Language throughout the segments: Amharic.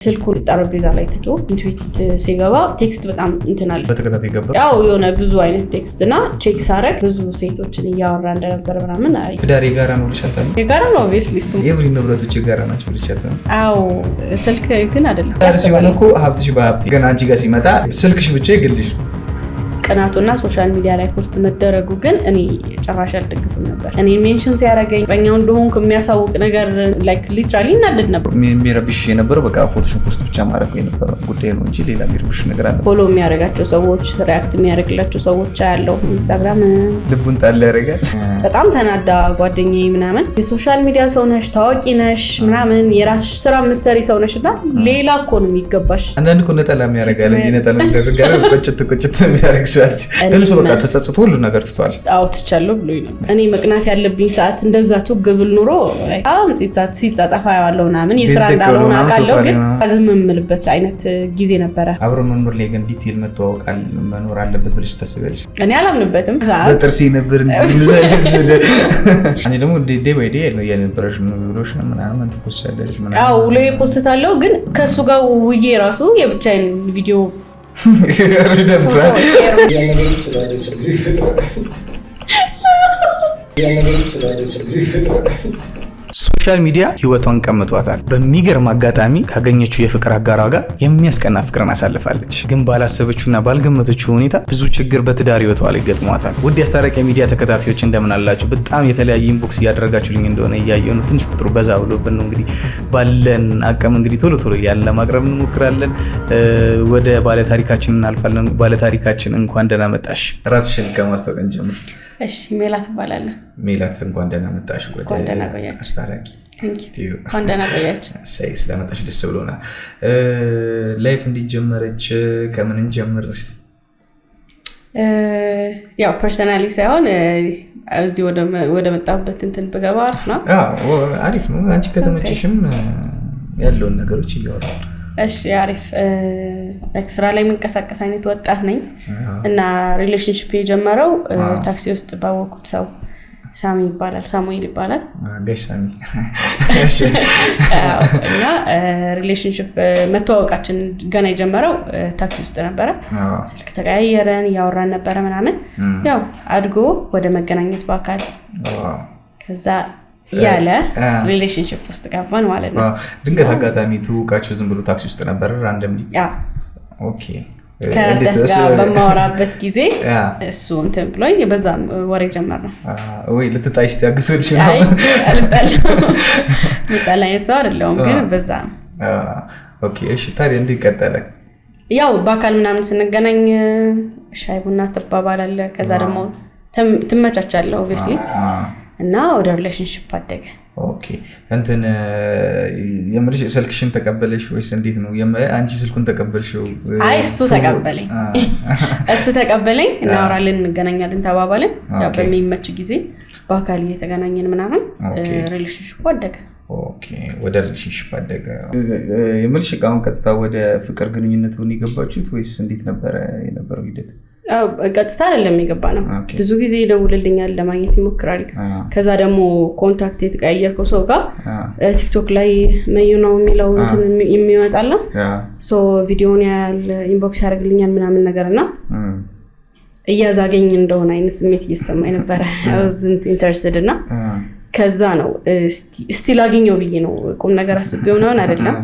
ስልኩን ጠረጴዛ ላይ ትቶ ኢንትዊት ሲገባ ቴክስት በጣም እንትናል በተከታታይ ገባ ያው የሆነ ብዙ አይነት ቴክስት እና ቼክ ሳረግ ብዙ ሴቶችን እያወራ እንደነበር ምናምን አይ ትዳር የጋራ ነው ልሻታል የጋራ ነው obviously እሱ የብሪ ንብረቶች የጋራ ናቸው ልሻታል አው ስልክ ግን አይደለም ሲሆነኮ ሀብትሽ በሀብት ግን አንቺ ጋር ሲመጣ ስልክሽ ብቻ ይግልሽ ቀናቱና ሶሻል ሚዲያ ላይ ፖስት መደረጉ ግን እኔ ጭራሽ አልደግፍም ነበር እኔ ሜንሽን ሲያረጋኝ በእኛው እንደሆንኩ የሚያሳውቅ ነገር ላይክ ሊትራሊ እናደድ ነበር የሚረብሽ የነበረው በቃ ፎቶሾፕ ፖስት ብቻ ማድረግ የነበረው ጉዳይ ነው እንጂ ሌላ የሚረብሽ ነገር አለ ፎሎ የሚያረጋቸው ሰዎች ሪአክት የሚያረግላቸው ሰዎች ያለው ኢንስታግራም ልቡን ጣል ያረጋል በጣም ተናዳ ጓደኛዬ ምናምን የሶሻል ሚዲያ ሰው ነሽ ታዋቂ ነሽ ምናምን የራስሽ ስራ የምትሰሪ ሰው ነሽና ሌላ እኮ ነው የሚገባሽ አንዳንድ እኮ ነጠላ የሚያረጋል እንዴ ነጠላ እንደርጋለ ቁጭት የሚያረግሽ ግን ሰው በቃ ተጸጽቶ ሁሉ ነገር ትቷል አው ትቻለው ብሎኝ ነበር እኔ መቅናት ያለብኝ ሰዓት እንደዛ ትግብል ኑሮ በጣም ሲጻጻፋ ያለው ምናምን የስራ እንዳልሆነ አቃለው ግን ዝም የምልበት አይነት ጊዜ ነበረ አብሮ መኖር ላይ ግን ዲቴል መተዋወቃል መኖር አለበት ብለሽ ታስቢያለሽ እኔ አላምንበትም በጥርሲ ነበር እንደዚህ አንቺ ደግሞ ዴይ ባይ ዴይ ነው የነበረሽ ነው ብሎሽ ምናምን ተፖስታለሽ ምናምን አው ላይ ፖስታለው ግን ከሱ ጋር ውዬ ራሱ የብቻዬን ቪዲዮ ሪደምፕራ ሶሻል ሚዲያ ህይወቷን ቀምጧታል በሚገርም አጋጣሚ ካገኘችው የፍቅር አጋሯ ጋር የሚያስቀና ፍቅርን አሳልፋለች ግን ባላሰበችውና ባልገመተችው ሁኔታ ብዙ ችግር በትዳር ህይወቷ ላይ ገጥሟታል ውድ ያስታረቀ ሚዲያ ተከታታዮች እንደምን አላችሁ በጣም የተለያየ ኢንቦክስ እያደረጋችሁልኝ እንደሆነ እያየሁ ነው ትንሽ ቁጥሩ በዛ ብሎብን ነው እንግዲህ ባለን አቀም እንግዲህ ቶሎ ያለ ማቅረብ እንሞክራለን ወደ ባለ ታሪካችን እናልፋለን ባለ ታሪካችን እንኳን ደህና መጣሽ ራስሽን ከማስተዋወቅ እንጀምር እሺ ሜላት ትባላለህ ሜላት እንኳን ደህና መጣሽ ወደ አስታራቂ እንኳን ደህና ቆያችሁ ሳይ ስለመጣሽ ደስ ብሎናል ላይፍ እንዲጀመረች ከምን እንጀምር እስቲ ያው ፐርሰናሊ ሳይሆን እዚህ ወደ መጣበት እንትን በገባ አሪፍ ነው አንቺ ከተመቸሽም ያለውን ነገሮች እያወራሁ እሺ አሪፍ ኤክስትራ ላይ መንቀሳቀስ አይነት ወጣት ነኝ እና ሪሌሽንሺፕ የጀመረው ታክሲ ውስጥ ባወኩት ሰው ሳሚ ይባላል ሳሙኤል ይባላል ጋሽ ሳሚ እና ሪሌሽንሺፕ መተዋወቃችን ገና የጀመረው ታክሲ ውስጥ ነበረ ስልክ ተቀያየረን ያወራን ነበረ ምናምን ያው አድጎ ወደ መገናኘት በአካል ከዛ ያለ ሪሌሽንሺፕ ውስጥ ገባን ማለት ነው ድንገት አጋጣሚ ትውቃችሁ ዝም ብሎ ታክሲ ውስጥ ነበር ራንደምሊ ኦኬ ከደስታ በማወራበት ጊዜ እሱ እንትን ብሎኝ በዛም ወሬ ጀመርነው ወይ ልትጣይሽ ታግሶልሽ ነው ልጣላይ ሰው አይደለም ግን በዛ ኦኬ እሺ ታዲያ እንዴት ቀጠለ ያው በአካል ምናምን ስንገናኝ ሻይ ቡና ተባባላለ ከዛ ደግሞ ትመቻቻለህ obviously እና ወደ ሪሌሽንሺፕ አደገ ኦኬ እንትን የምልሽ ስልክሽን ተቀበለሽ ወይስ እንዴት ነው አንቺ ስልኩን ተቀበልሽው አይ እሱ ተቀበለኝ እናወራለን እንገናኛለን ተባባልን ያው በሚመች ጊዜ በአካል እየተገናኘን ምናምን ሪሌሽንሺፕ አደገ ኦኬ ወደ ሪሌሽንሺፕ አደገ የምልሽ አሁን ቀጥታ ወደ ፍቅር ግንኙነት ነው የገባችሁት ወይስ እንዴት ነበር የነበረው ሂደት ቀጥታ አይደለም የገባነው ብዙ ጊዜ ይደውልልኛል ለማግኘት ይሞክራል ከዛ ደግሞ ኮንታክት የተቀያየርከው ሰው ጋር ቲክቶክ ላይ መዩ ነው የሚለው እንትን የሚመጣላ ሶ ቪዲዮን ያል ኢንቦክስ ያደርግልኛል ምናምን ነገርና እያዛገኝ እንደሆነ አይነት ስሜት እየተሰማኝ ነበር ኢንተረስትድ እና ከዛ ነው እስቲ ላግኘው ብዬ ነው ቁም ነገር አስቤው ነው አይደለም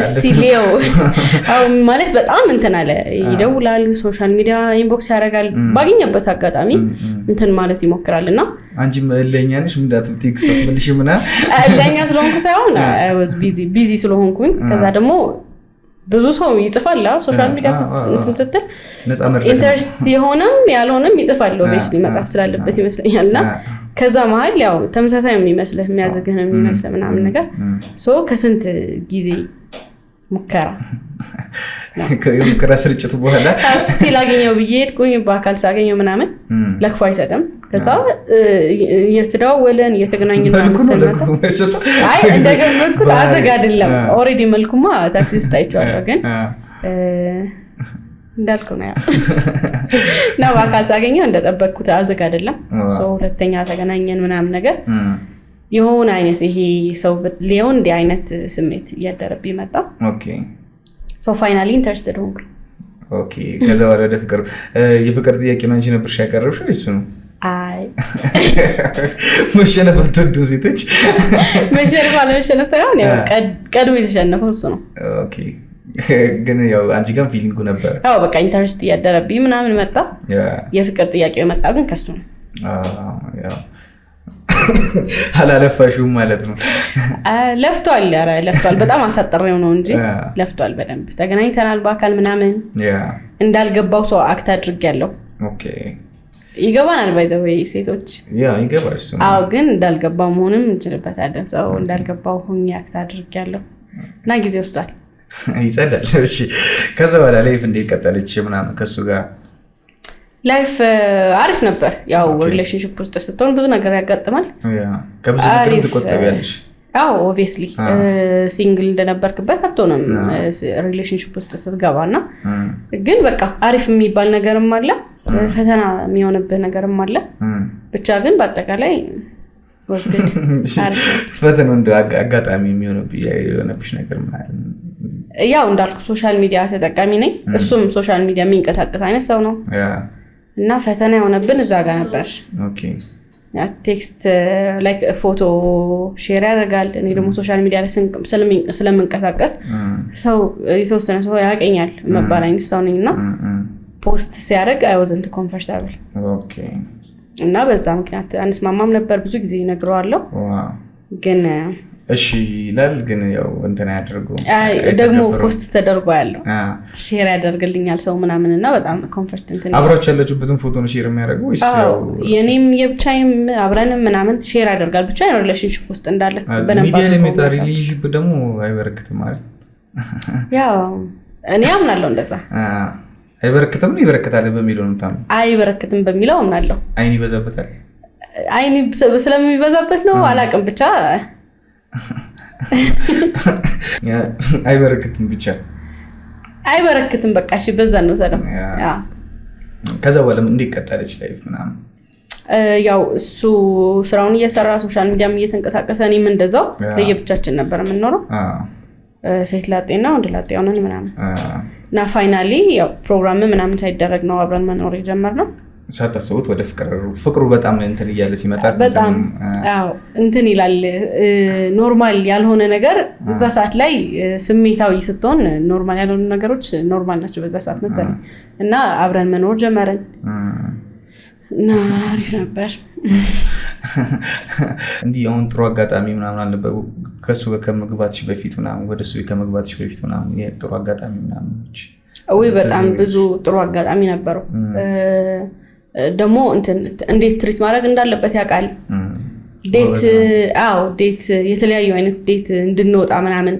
ስቲሊዮ አው ማለት በጣም እንትን አለ ይደውላል ሶሻል ሚዲያ ኢንቦክስ ያደርጋል ባገኘበት አጋጣሚ እንትን ማለት ይሞክራልና አንቺ ለኛ ነሽ ምንዳት ቴክስት አትመልሽ ምና ለኛ ስለሆንኩ ሳይሆን I was busy ስለሆንኩኝ ከዛ ደግሞ ብዙ ሰው ይጽፋል ሶሻል ሚዲያ እንትን ስትል ኢንተረስት የሆነም ያልሆነም ይጽፋል obviously መጣፍ ስላለበት ይመስለኛልና ከዛ መሃል ያው ተመሳሳይ የሚመስልህ የሚያዝግህ ነው የሚመስለው ምናምን ነገር ሶ ከስንት ጊዜ ሙከራ ከሙከራ ስርጭቱ በኋላ ስቲል አገኘው ብዬ ሄድኩኝ በአካል ሳገኘው ምናምን ለክፉ አይሰጥም ከዛ እየተደዋወለን እየተገናኘን ምናምን አይ እንደገመትኩት አዘጋ አይደለም ኦሬዲ መልኩማ ታክሲ ውስጥ አይቻለሁ ግን እንዳልከው ነው ነው በአካል ሳገኘው እንደጠበቅኩት አዘጋ አይደለም ሶ ሁለተኛ ተገናኘን ምናምን ነገር የሆነ አይነት ይሄ ሰው ሊሆን እንዲህ አይነት ስሜት እያደረብኝ መጣ። ኦኬ ሶ ፋይናሊ ኢንተረስትድ ሆንኩ። ኦኬ ከዛ በኋላ ወደ ፍቅር የፍቅር ጥያቄ ነው እንጂ ነበር ያቀረብሽው እሱ ነው? አይ መሸነፍ አትወዱም ሴቶች? መሸነፍ አለመሸነፍ ሳይሆን ያው ቀድሞ የተሸነፈው እሱ ነው። ኦኬ ግን ያው አንቺ ጋር ፊሊንጉ ነበር? አዎ በቃ ኢንተረስት እያደረብኝ ምናምን መጣ። የፍቅር ጥያቄው መጣ ግን ከሱ ነው። ያው አላለፋሽውም ማለት ነው? ለፍቷል። ኧረ ለፍቷል። በጣም አሳጥሬው ነው እንጂ ለፍቷል በደንብ። ተገናኝተናል በአካል ምናምን እንዳልገባው ሰው አክት አድርጌያለሁ። ኦኬ ይገባናል ባይ ዘ ወይ ሴቶች ይገባል እሱ። አዎ ግን እንዳልገባው መሆንም እንችልበታለን። ሰው እንዳልገባው ሆኜ አክት አድርጌያለሁ እና ጊዜ ወስዷል። ይጸዳል። እሺ ከዛ በኋላ ላይፍ እንዴት ቀጠለች ምናምን ከሱ ጋር? ላይፍ አሪፍ ነበር። ያው ሪሌሽንሺፕ ውስጥ ስትሆን ብዙ ነገር ያጋጥማል። ከብዙ ነገር ትቆጠቢያለሽ። አዎ ኦብቪየስሊ ሲንግል እንደነበርክበት አትሆንም ሪሌሽንሺፕ ውስጥ ስትገባና ግን በቃ አሪፍ የሚባል ነገርም አለ፣ ፈተና የሚሆንብህ ነገርም አለ። ብቻ ግን በአጠቃላይ ወስገድ ፈተናው እንደ አጋጣሚ የሚሆንብሽ ነገር ማለት ነው። ያው እንዳልኩ ሶሻል ሚዲያ ተጠቃሚ ነኝ፣ እሱም ሶሻል ሚዲያ የሚንቀሳቀስ አይነት ሰው ነው እና ፈተና የሆነብን እዛ ጋር ነበር። ኦኬ ቴክስት ላይክ ፎቶ ሼር ያደርጋል። እኔ ደግሞ ሶሻል ሚዲያ ላይ ስለምንቀሳቀስ ሰው የተወሰነ ሰው ያቀኛል መባል አይነት ሰው ነኝና ፖስት ሲያደርግ I wasn't comfortable። ኦኬ እና በዛ ምክንያት አንስማማም ነበር። ብዙ ጊዜ ነግረዋለሁ ግን እሺ ይላል። ግን ያው እንትን ያደርገው ደግሞ ፖስት ተደርጎ ያለው ሼር ያደርግልኛል ሰው ምናምን እና በጣም ኮምፎርት እንትን አብራችሁ ያላችሁበትን ፎቶ ነው ሼር የሚያደርገው ወይስ ያው የኔም የብቻዬም አብረንም ምናምን ሼር ያደርጋል? ብቻ ነው ሪሌሽንሺፕ ውስጥ እንዳለ በነበር ሚዲያ ላይ ሜታ ሪሌሽንሺፕ ደግሞ አይበረክትም ማለት ያው እኔ አምናለሁ እንደዛ። አይበረክትም ነው ይበረክታል በሚለው ነው ታም አይበረክትም በሚለው አምናለሁ። አይን ይበዛበታል። አይን ስለሚበዛበት ነው አላቅም ብቻ አይበረክትም ብቻ አይበረክትም በቃ እሺ በዛ ነው ሰደም ያ ከዛ በኋላ እንዴት ቀጠለች ላይፍ ምናምን? ያው እሱ ስራውን እየሰራ ሶሻል ሚዲያም እየተንቀሳቀሰ እኔም እንደዛው ለየብቻችን ነበር የምንኖረው። ሴት ላጤና ወንድ ላጤ ሆነን ምናምን እና ፋይናሊ ያው ፕሮግራም ምናምን ሳይደረግ ነው አብረን መኖር የጀመርነው። ሳታስቡት ወደ ፍቅሩ በጣም እንትን እያለ ሲመጣ በጣም አዎ እንትን ይላል። ኖርማል ያልሆነ ነገር በዛ ሰዓት ላይ ስሜታዊ ስትሆን ኖርማል ያልሆኑ ነገሮች ኖርማል ናቸው በዛ ሰዓት መሰለኝ እና አብረን መኖር ጀመርን እና አሪፍ ነበር። እንዲህ አሁን ጥሩ አጋጣሚ ምናምን አልነበረ ከሱ ከመግባትሽ በፊት ምናምን ወደሱ ከመግባትሽ በፊት ምናምን ጥሩ አጋጣሚ ምናምን? ወይ በጣም ብዙ ጥሩ አጋጣሚ ነበረው። ደግሞ እንዴት ትሪት ማድረግ እንዳለበት ያውቃል። ዴት የተለያዩ አይነት ዴት እንድንወጣ ምናምን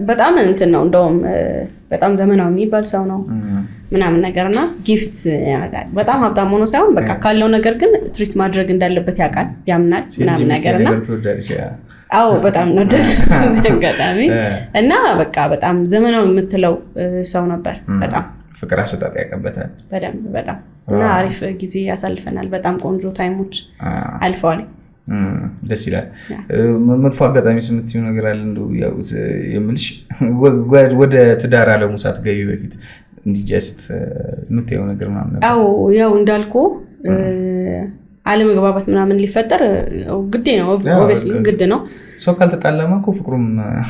በጣም እንትን ነው። እንደውም በጣም ዘመናዊ የሚባል ሰው ነው ምናምን ነገርና ጊፍት ያመጣል። በጣም ሀብታም ሆኖ ሳይሆን በቃ ካለው ነገር ግን ትሪት ማድረግ እንዳለበት ያውቃል፣ ያምናል ምናምን ነገርና አዎ በጣም ነው አጋጣሚ እና በቃ በጣም ዘመናዊ የምትለው ሰው ነበር። በጣም ፍቅር አሰጣጥ ያቀበታል በደንብ በጣም እና አሪፍ ጊዜ ያሳልፈናል። በጣም ቆንጆ ታይሞች አልፈዋል። ደስ ይላል። መጥፎ አጋጣሚ የምትይው ነገር አለ እንደው ያው የምልሽ ወደ ትዳር አለሙ ሳትገቢ በፊት እንዲጀስት የምትየው ነገር ምናምን ነበር? አዎ ያው እንዳልኩ አለመግባባት ምናምን ሊፈጠር ግድ ነው። ኦብቪየስሊ ግድ ነው። ሰው ካልተጣላማ እኮ ፍቅሩም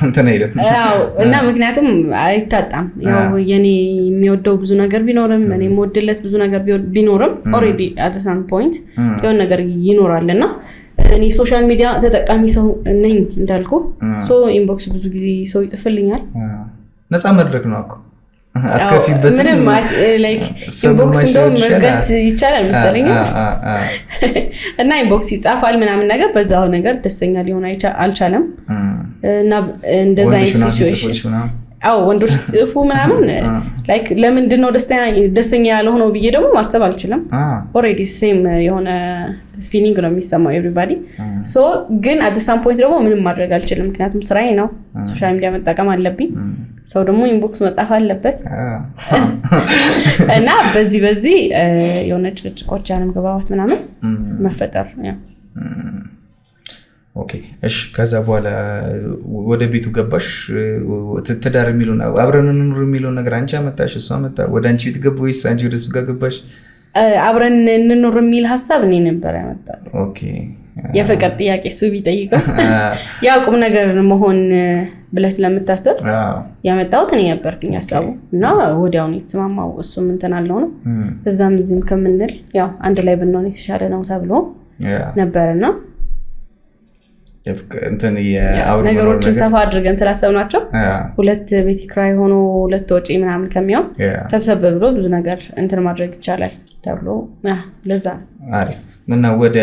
እንትን አይልም። አዎ እና ምክንያቱም አይታጣም። ያው የኔ የሚወደው ብዙ ነገር ቢኖርም እኔ የምወድለት ብዙ ነገር ቢኖርም ኦልሬዲ አት ሰም ፖይንት የሆነ ነገር ይኖራልና እኔ ሶሻል ሚዲያ ተጠቃሚ ሰው ነኝ እንዳልኩ ሶ ኢንቦክስ ብዙ ጊዜ ሰው ይጽፍልኛል። ነፃ መድረክ ነው እኮ አትከፊበት ምንም ላይክ ኢንቦክስ እንደውም መዝጋት ይቻላል መሰለኝ እና ኢንቦክስ ይጻፋል ምናምን ነገር በዛው ነገር ደስተኛ ሊሆን አልቻለም እና እንደዛ አይነት ሲቹዌሽን አዎ ወንዶች ጽፉ ምናምን ላይክ ለምንድን ነው ደስተኛ ያልሆነው ብዬ ደግሞ ማሰብ አልችልም። ኦልሬዲ ሴም የሆነ ፊሊንግ ነው የሚሰማው ኤቭሪባዲ ሶ ግን አት ሰም ፖይንት ደግሞ ምንም ማድረግ አልችልም ምክንያቱም ስራዬ ነው። ሶሻል ሚዲያ መጠቀም አለብኝ። ሰው ደግሞ ኢንቦክስ መጻፍ አለበት እና በዚህ የሆነ ጭቅጭቆች ያለም ገባባት ምናምን መፈጠር ኦኬ እሺ ከዛ በኋላ ወደ ቤቱ ገባሽ ትዳር የሚለው አብረን እንኑር የሚለው ነገር አንቺ አመጣሽ እሷ አመጣ ወደ አንቺ ቤት ገባ ወይስ አንቺ ወደ እሱ ጋር ገባሽ አብረን እንኑር የሚል ሐሳብ እኔ ነበር ያመጣው ኦኬ የፍቅር ጥያቄ እሱ ቢጠይቀው ያ ቁም ነገር መሆን ብለህ ስለምታስብ ያመጣው እኔ ነበርኩኝ ሐሳቡ እና ወዲያው ነው የተስማማው እሱም እንትን አለው ነው እዛም እዚህም ከምንል ያው አንድ ላይ ብንሆን የተሻለ ነው ተብሎ ነበርና እንትን ነገሮችን ሰፋ አድርገን ስላሰብናቸው ሁለት ቤት ኪራይ ሆኖ ሁለት ወጪ ምናምን ከሚያው ሰብሰብ ብሎ ብዙ ነገር እንትን ማድረግ ይቻላል ተብሎ ለዛ አሪፍ እና ወደ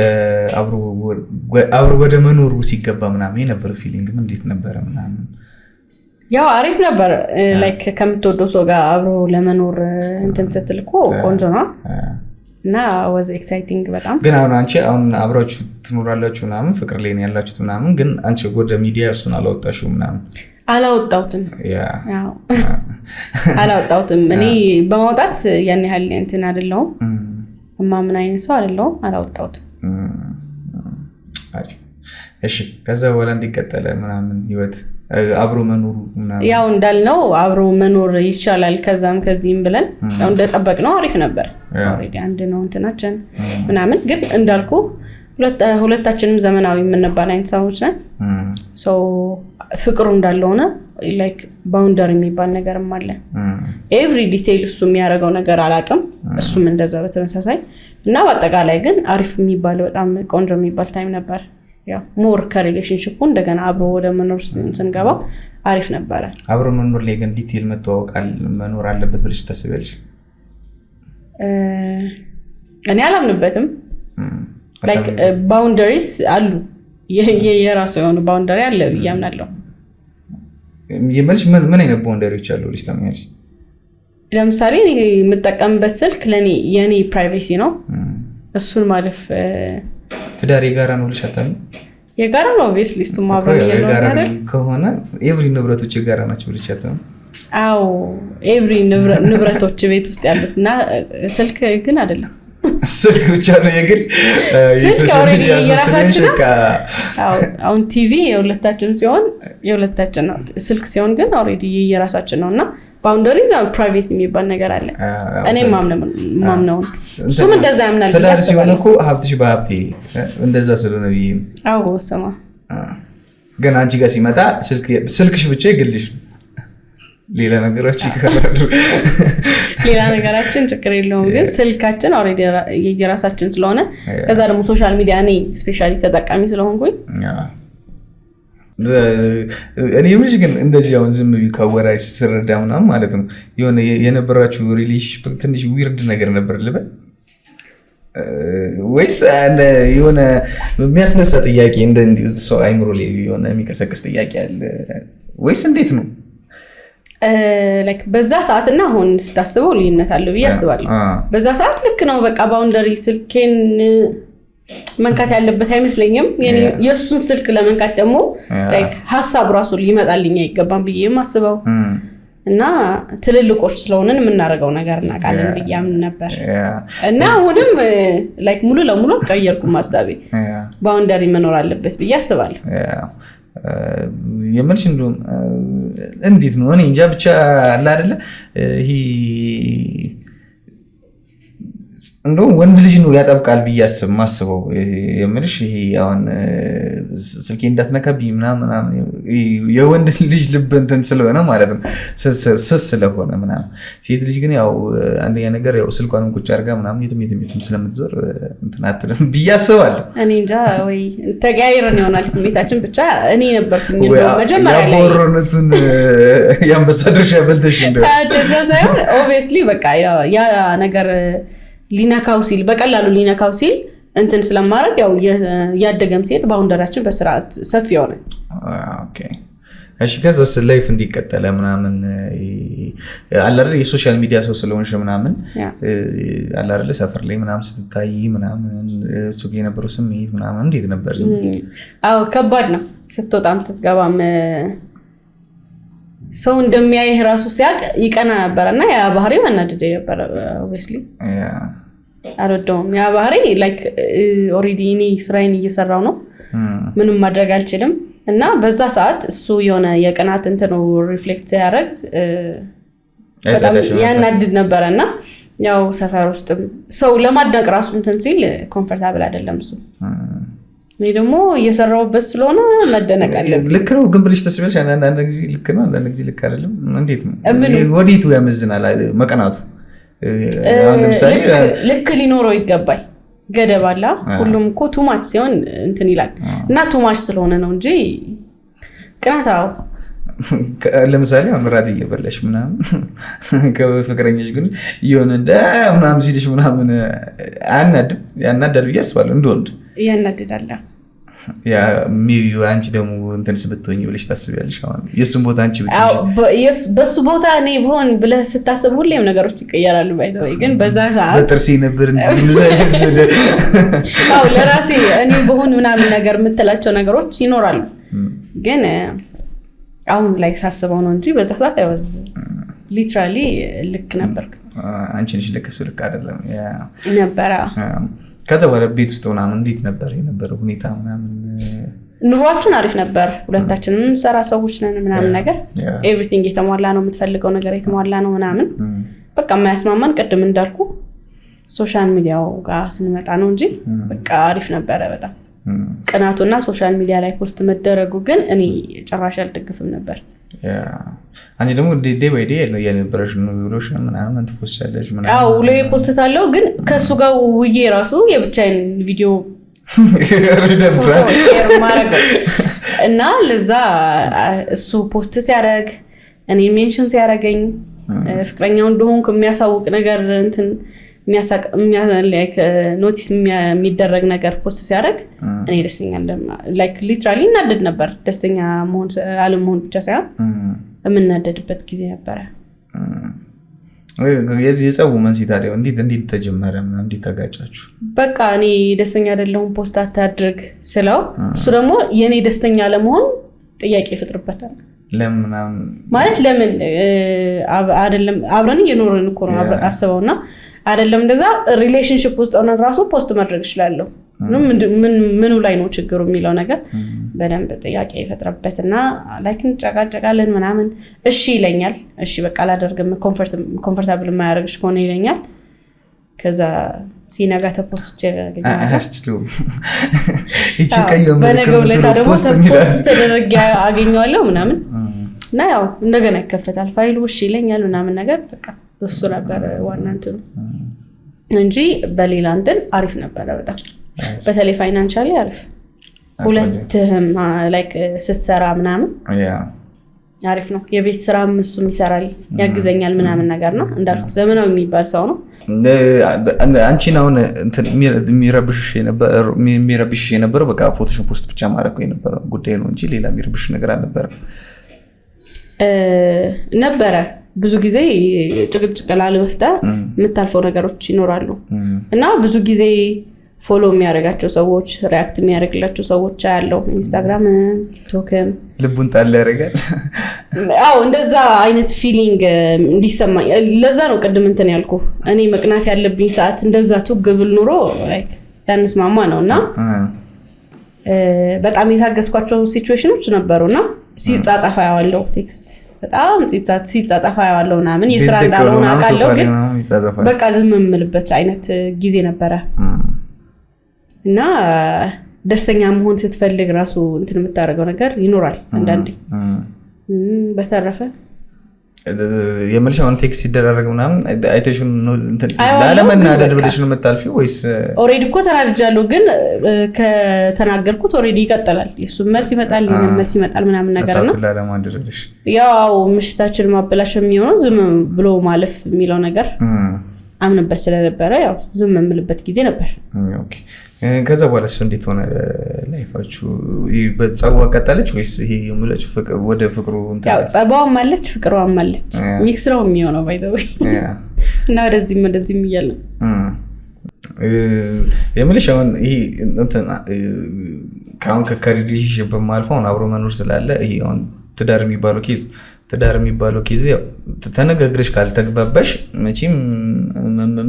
አብሮ ወደ መኖሩ ሲገባ ምናምን የነበረው ፊሊንግ ምን እንዴት ነበር ምናምን ያው አሪፍ ነበር ላይክ ከምትወደው ሰው ጋር አብሮ ለመኖር እንትን ስትልኮ ቆንጆ ነው እና was exciting በጣም ግን አንቺ አብራችሁ ትኖራላችሁ ምናምን ፍቅር ላይ ያላችሁት ምናምን ግን አንቺ ወደ ሚዲያ እሱን አላወጣሽው ምናምን አላወጣሁትም ያው አላወጣሁትም እኔ በማውጣት ያን ያህል እንትን አይደለም ምን አይነት ሰው አይደለም አላወጣሁትም አሪፍ እሺ ከዛ በኋላ እንዲቀጥለ ምናምን ህይወት አብሮ መኖሩ ምናምን ያው እንዳልነው አብሮ መኖር ይቻላል ከዛም ከዚህም ብለን ያው እንደጠበቅነው አሪፍ ነበር ኦሬዲ አንድ ነው እንትናችን ምናምን ግን እንዳልኩ ሁለታችንም ዘመናዊ የምንባል አይነት ሰዎች ነን ሶ ፍቅሩ እንዳልሆነ ላይክ ባውንደሪ የሚባል ነገርም አለ ኤቭሪ ዲቴይል እሱ የሚያደርገው ነገር አላቅም እሱም እንደዛ በተመሳሳይ እና በአጠቃላይ ግን አሪፍ የሚባል በጣም ቆንጆ የሚባል ታይም ነበር ያው ሞር ከሪሌሽንሺፑ እንደገና አብሮ ወደ መኖር ስንገባ አሪፍ ነበር አብሮ መኖር ላይ ግን ዲቴይል መተዋወቃል መኖር አለበት ብለሽ ታስቢያለሽ እኔ አላምንበትም ላይክ ባውንደሪስ አሉ የራሱ የሆነ ባውንደሪ አለ ያምናለሁ የመልሽ ምን አይነት ባውንደሪዎች አሉ ልጅ ታምኛለሽ ለምሳሌ እኔ የምጠቀምበት ስልክ ለኔ የኔ ፕራይቬሲ ነው እሱን ማለፍ ትዳር የጋራ ነው ልሽ አታሚ የጋራ ነው obviously እሱ ማብረን የጋራ ከሆነ ኤቭሪ ንብረቶች የጋራ ናቸው ልሽ አታሚ አዎ ኤቭሪ ንብረቶች ቤት ውስጥ ያሉትና ስልክ ግን አይደለም ስልክ ብቻ ነው የግል የሶሻል ሚዲያ ሶሻል አሁን ቲቪ የሁለታችን ሲሆን የሁለታችን ነው ስልክ ሲሆን ግን ኦሬዲ የራሳችን ነውና ባውንደሪዝ አው ፕራይቬሲ የሚባል ነገር አለ እኔ ማምነው እሱም እንደዛ ያምናል ትዳር ሲሆን እኮ ሀብትሽ በሀብቴ እንደዛ ስለሆነ ይሄ አዎ ሰማ ግን አንቺ ጋር ሲመጣ ስልክሽ ብቻ ይግልሽ ሌላ ነገሮች ይከራሉ ሌላ ነገራችን ችግር የለውም ግን ስልካችን ኦሬዲ የራሳችን ስለሆነ ከዛ ደግሞ ሶሻል ሚዲያ እኔ ስፔሻሊ ተጠቃሚ ስለሆንኩኝ እኔ ምንሽ ግን እንደዚህ አሁን ዝም ብዬ ካወራሽ ስረዳ ምናምን ማለት ነው የሆነ የነበራችሁ ሪሌሽንሺፕ ትንሽ ዊርድ ነገር ነበር ልበል ወይስ የሆነ የሚያስነሳ ጥያቄ እንዲሁ ሰው አይምሮ ላይ የሆነ የሚቀሰቅስ ጥያቄ አለ ወይስ እንዴት ነው ላይክ በዛ ሰዓት እና አሁን ስታስበው ልዩነት አለው ብዬ አስባለሁ በዛ ሰዓት ልክ ነው በቃ ባውንደሪ ስልኬን መንካት ያለበት አይመስለኝም የሱን ስልክ ለመንካት ደግሞ ላይክ ሐሳብ ራሱ ሊመጣልኝ አይገባም ብዬ ማስበው እና ትልልቆች ስለሆነን የምናደርገው ነገር እናቃለን ብያም ነበር እና አሁንም ላይክ ሙሉ ለሙሉ ቀየርኩ ሐሳቤ ባውንደሪ መኖር አለበት ብዬ አስባለሁ የምንሽ እንዴት ነው እኔ እንጃ ብቻ አለ አይደለ ይሄ እንደው ወንድ ልጅ ነው ያጠብቃል ብያስብ ማስበው የምልሽ ይሄ አሁን ስልኬ እንዳትነካብኝ ምናምን የወንድ ልጅ ልብ እንትን ስለሆነ ማለት ነው ስስ ስለሆነ ምናምን ሴት ልጅ ግን ያው አንደኛ ነገር ያው ስልኳንም ቁጭ አድርጋ ምናምን የትም ስለምትዞር እንትን አትልም ብያስባለሁ እኔ እንጃ ወይ ተጋይረን ይሆናል ስሜታችን ብቻ እኔ ነበርኩኝ እንደው መጀመሪያ ላይ ያቦርነቱን ያንበሳድርሻ በልተሽ እንደው ተዛዛዩ obviously በቃ ያ ነገር ሊነካው ሲል በቀላሉ ሊነካው ሲል እንትን ስለማረግ ያው ያደገም ሲል ባውንደራችን በስርዓት ሰፊ ሆነ ኦኬ እሺ ከዛስ ላይፍ እንዲቀጥለ ምናምን አላረ የሶሻል ሚዲያ ሰው ስለሆንሽ ምናምን አላረ ሰፈር ላይ ምናምን ስትታይ ምናምን እሱ የነበረው ስሜት ምናምን እንዴት ነበር አዎ ከባድ ነው ስትወጣም ስትገባም ሰው እንደሚያይህ ራሱ ሲያቅ ይቀና ነበርና ያ ባህሪ ማናደደ ነበር obviously አልወደውም። ያ ባህሪ ላይክ ኦሬዲ እኔ ስራዬን እየሰራው ነው ምንም ማድረግ አልችልም እና በዛ ሰዓት እሱ የሆነ የቅናት እንትኑ ሪፍሌክት ያደርግ በጣም ያናድድ ነበርና ያው ሰፈር ውስጥም ሰው ለማድነቅ ራሱ እንትን ሲል ኮምፎርታብል አይደለም እሱ እኔ ደግሞ እየሰራውበት ስለሆነ መደነቅ አለብኝ። ልክ ነው ግን ብለሽ ተስበልሽ አንዳንድ ጊዜ ልክ ነው አንዳንድ ጊዜ ልክ አይደለም። እንዴት ነው ወዴቱ ያመዝናል መቀናቱ? አሁን ለምሳሌ ልክ ሊኖረው ይገባል። ገደብ አለ። ሁሉም እኮ ቱ ማች ሲሆን እንትን ይላል እና ቱ ማች ስለሆነ ነው እንጂ ቅናታው ለምሳሌ አምራት እየበላሽ ምናምን ከፍቅረኛሽ ግን የሆነ እንደ ምናምን ሲልሽ ምናምን ያናዳል ብዬ አስባለሁ። እንደወንድ ያናድዳል። ያ ሜቢ አንቺ ደግሞ እንትን ስብትሆኝ ብለሽ ታስቢያለሽ። አሁን የሱን ቦታ አንቺ ብትይሽ በሱ ቦታ እኔ ብሆን ብለህ ስታስብ ሁሌም ነገሮች ይቀየራሉ። ባይተው ግን በዛ ሰዓት በጥርሴ ነበር አው ለራሴ እኔ ብሆን ምናምን ነገር የምትላቸው ነገሮች ይኖራሉ። ግን አሁን ላይ ሳስበው ነው እንጂ በዛ ሰዓት አይወዝ ሊትራሊ ልክ ነበር። አንቺ ነሽ ልክ እሱ ልክ አይደለም ነበር። ከዛ በኋላ ቤት ውስጥ ምናምን እንዴት ነበር የነበረው ሁኔታ ምናምን? ኑሯችን አሪፍ ነበር። ሁለታችንም ሰራ ሰዎች ነን ምናምን ነገር ኤቭሪቲንግ የተሟላ ነው። የምትፈልገው ነገር የተሟላ ነው ምናምን በቃ የማያስማማን ቅድም እንዳልኩ ሶሻል ሚዲያው ጋር ስንመጣ ነው እንጂ በቃ አሪፍ ነበረ በጣም። ቅናቱና ሶሻል ሚዲያ ላይ ፖስት መደረጉ ግን እኔ ጭራሽ አልደግፍም ነበር። አንቺ ደግሞ ዴይ ባይ ዴይ የነበረሽ ነው ብሎሽ ምናምን ትፖስታለሽ ምናምን? አዎ ላይ ፖስታለሁ ግን ከሱ ጋር ውዬ ራሱ የብቻዬን ቪዲዮ እና ለዛ እሱ ፖስት ሲያደርግ እኔ ሜንሽን ሲያደርገኝ ፍቅረኛው እንደሆንኩ የሚያሳውቅ ነገር እንትን ኖቲስ የሚደረግ ነገር ፖስት ሲያደርግ እኔ ደስተኛ ላይክ ሊትራሊ እናደድ ነበር። ደስተኛ መሆን አለመሆን ብቻ ሳይሆን የምናደድበት ጊዜ ነበረ። የጸቡ መንስኤ ታዲያ እንዴት ተጀመረ? እንዴት ተጋጫችሁ? በቃ እኔ ደስተኛ አይደለሁም ፖስት አታድርግ ስለው እሱ ደግሞ የኔ ደስተኛ ለመሆን ጥያቄ ይፈጥርበታል። ለምን ማለት ለምን አይደለም አብረን እየኖርን እኮ ነው አስበውና አይደለም እንደዛ ሪሌሽንሺፕ ውስጥ ሆነን ራሱ ፖስት ማድረግ ይችላል። ምኑ ላይ ነው ችግሩ የሚለው ነገር በደንብ ጥያቄ ይፈጥርበትና ላይክ እንጨቃጨቃለን ምናምን። እሺ ይለኛል። እሺ በቃ አላደርግም ኮምፎርታብል የማያደርግሽ ከሆነ ይለኛል። ከዛ ሲነጋ ተፖስት አያስችለው በነገው ላይ ደግሞ ፖስት ተደረገ አገኘዋለሁ ምናምን እና ያው እንደገና ይከፈታል ፋይሉ። እሺ ይለኛል ምናምን ነገር በቃ እሱ ነበር ዋና እንትኑ እንጂ በሌላ እንትን አሪፍ ነበር በጣም። በተለይ ፋይናንሻሊ አሪፍ ሁለትህም ላይክ ስትሰራ ምናምን አሪፍ ነው። የቤት ስራም እሱም ይሰራል ያግዘኛል ምናምን ነገር ነው። እንዳልኩ ዘመናዊ የሚባል ሰው ነው። አንቺን አሁን እንትን የሚረብሽ የነበረው በቃ ፎቶሾፕ ፖስት ብቻ ማድረግ የነበረው ጉዳይ ነው እንጂ ሌላ የሚረብሽ ነገር አልነበረም ነበረ። ብዙ ጊዜ ጭቅጭቅ ላለመፍጠር የምታልፈው ነገሮች ይኖራሉ እና ብዙ ጊዜ ፎሎ የሚያደርጋቸው ሰዎች ሪአክት የሚያደርግላቸው ሰዎች ያለው ኢንስታግራም ቲክቶክም ልቡን ጣል ያደርጋል። አዎ እንደዛ አይነት ፊሊንግ እንዲሰማኝ ለዛ ነው ቅድም እንትን ያልኩ እኔ መቅናት ያለብኝ ሰዓት እንደዛ ትግብል ኑሮ ላይክ ያንስማማ ነውና በጣም የታገስኳቸው ሲቹዌሽኖች ነበሩና ሲጻጻፋ ያለው ቴክስት በጣም ሲጻጻፋ ያለው ምናምን የስራ እንዳልሆነ አውቃለሁ ግን በቃ ዝም የምልበት አይነት ጊዜ ነበረ እና ደስተኛ መሆን ስትፈልግ ራሱ እንትን የምታደርገው ነገር ይኖራል አንዳንዴ። በተረፈ የመልሻውን ቴክስት ሲደራረግ ምናምን አይተሽ እንትን ላለመናደድ ብለሽ ነው የምታልፊው ወይስ? ኦሬዲ እኮ ተናድጃለሁ ግን ከተናገርኩት ኦሬዲ ይቀጥላል። የሱ መልስ ይመጣል የኔ መልስ ይመጣል ምናምን ነገር ነው። ያው ምሽታችን ማበላሽ የሚሆነው ዝም ብሎ ማለፍ የሚለው ነገር አምንበት ስለነበረ ያው ዝም የምልበት ጊዜ ነበር። ኦኬ ከዛ በኋላ እንዴት ሆነ ላይፋችሁ? በጸቡ ቀጠለች ወይስ ይሄ የሙላችሁ ፍቅር ወደ ፍቅሩ እንትን? ያው ጸባዋም አለች ፍቅሯም አለች ሚክስ ነው የሚሆነው ባይ ዘ ወይ እና ወደዚህም እያለ የምልሽ አሁን ይሄ እንትን ካሁን ከሪሌሽንሺፕ በማልፈው አብሮ መኖር ስላለ ይሄ አሁን ትዳር የሚባለው ኬዝ ትዳር የሚባለው ጊዜ ተነጋግረሽ ካልተግባባሽ መቼም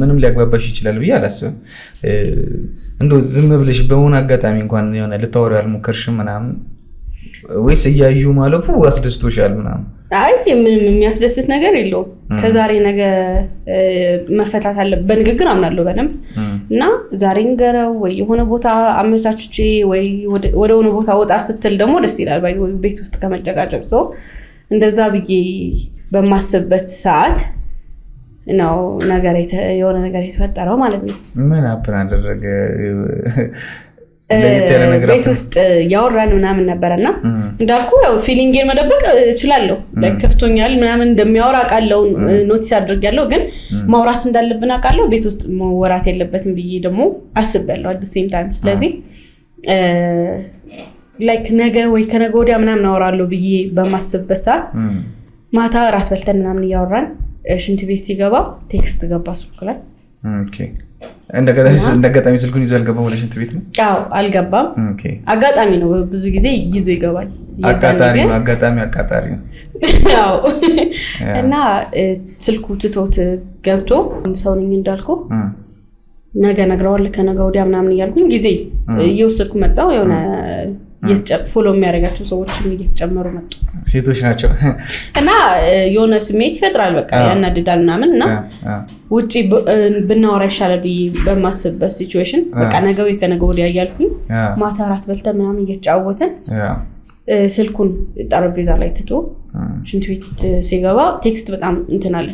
ምንም ሊያግባባሽ ይችላል ብዬ አላስብም። እንደው ዝም ብለሽ በሆነ አጋጣሚ እንኳን የሆነ ልታወሪ ያልሞከርሽም ምናምን ወይስ እያዩ ማለፉ አስደስቶሻል ምናምን? አይ ምንም የሚያስደስት ነገር የለውም። ከዛሬ ነገ መፈታት አለ በንግግር አምናለሁ በደንብ እና ዛሬ እንገረው ወይ የሆነ ቦታ አመቻችቼ ወይ ወደ ሆነ ቦታ ወጣ ስትል ደግሞ ደስ ይላል። ባይ ወይ ቤት ውስጥ ከመጨቃጨቅ ሰው እንደዛ ብዬ በማስብበት ሰዓት ነው የሆነ ነገር የተፈጠረው ማለት ነው። ምን አፕን አደረገ? ቤት ውስጥ ያወራን ምናምን ነበርና እንዳልኩ ያው ፊሊንጌን መደበቅ እችላለሁ። ከፍቶኛል ምናምን እንደሚያወራ አውቃለሁ፣ ኖቲስ አድርጌያለሁ። ግን ማውራት እንዳለብን አውቃለሁ። ቤት ውስጥ መወራት የለበትም ብዬ ደግሞ አስቤያለሁ at the same time። ስለዚህ ነገ ወይ ከነገ ወዲያ ምናምን አወራለሁ ብዬ በማስብበት ሰዓት ማታ እራት በልተን ምናምን እያወራን ሽንት ቤት ሲገባ ቴክስት ገባ ስልኩ ላይ። ኦኬ እንደገጣሚ ስልኩን ይዞ አልገባም ወደ ሽንት ቤት ነው? አዎ አልገባም። አጋጣሚ ነው፣ ብዙ ጊዜ ይዞ ይገባል። አጋጣሚ ነው። አዎ እና ስልኩ ትቶት ገብቶ ሰው ነኝ እንዳልኩ ነገ ነግረዋለሁ ከነገ ወዲያ ምናምን እያልኩኝ ጊዜ እየወሰድኩ መጣሁ። የሆነ ፎሎ የሚያደርጋቸው ሰዎች እየተጨመሩ መጡ። ሴቶች ናቸው እና የሆነ ስሜት ይፈጥራል። በቃ ያናድዳል ምናምን እና ውጪ ብናወራ ይሻላል ብዬ በማስብበት ሲቹዌሽን በቃ ነገ ወይ ከነገ ወዲያ እያልኩኝ ማታ እራት በልተን ምናምን እየተጫወተን ስልኩን ጠረጴዛ ላይ ትቶ ሽንት ቤት ሲገባ ቴክስት በጣም እንትን አለ